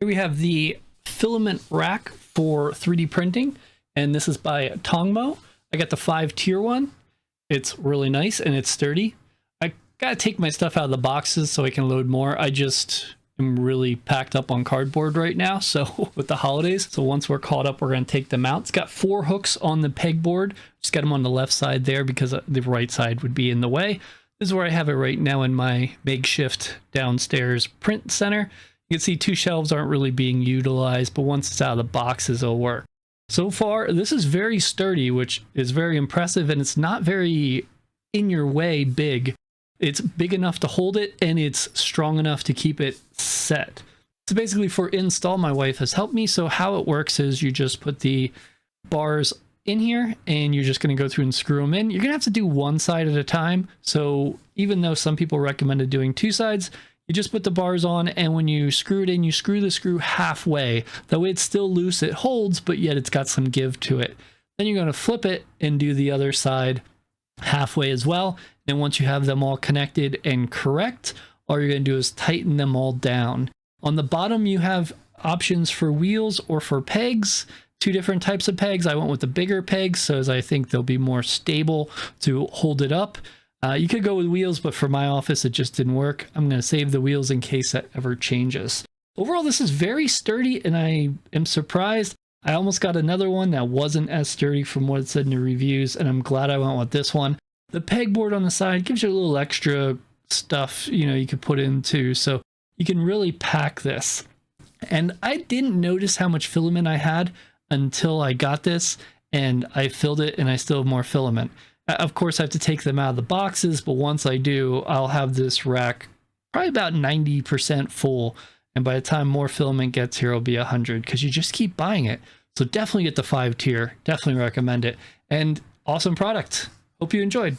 Here we have the filament rack for 3D printing, and this is by TONGMO. I got the 5-tier one. It's really nice and it's sturdy. I gotta take my stuff out of the boxes so I can load more. I just am really packed up on cardboard right now, so with the holidays. So once we're caught up, we're gonna take them out. It's got 4 hooks on the pegboard. Just got them on the left side there because the right side would be in the way. This is where I have it right now in my makeshift downstairs print center. You can see 2 shelves aren't really being utilized, but once it's out of the boxes, it'll work. So far, this is very sturdy, which is very impressive, and it's not very in your way big. It's big enough to hold it, and it's strong enough to keep it set. So basically for install, my wife has helped me. So how it works is you just put the bars in here, and you're just going to go through and screw them in. You're going to have to do one side at a time. So even though some people recommended doing 2 sides, you just put the bars on, and when you screw it in, you screw the screw halfway. That way it's still loose, it holds, but yet it's got some give to it. Then you're going to flip it and do the other side halfway as well. And once you have them all connected and correct, all you're going to do is tighten them all down. On the bottom, you have options for wheels or for pegs. 2 different types of pegs. I went with the bigger pegs, so as I think they'll be more stable to hold it up. You could go with wheels, but for my office, it just didn't work. I'm going to save the wheels in case that ever changes. Overall, this is very sturdy, and I am surprised. I almost got another one that wasn't as sturdy from what it said in the reviews, and I'm glad I went with this one. The pegboard on the side gives you a little extra stuff, you could put in too, so you can really pack this. And I didn't notice how much filament I had until I got this, and I filled it, and I still have more filament. Of course, I have to take them out of the boxes, but once I do, I'll have this rack probably about 90% full. And by the time more filament gets here, it'll be 100 because you just keep buying it. So definitely get the 5-tier. Definitely recommend it. And awesome product. Hope you enjoyed.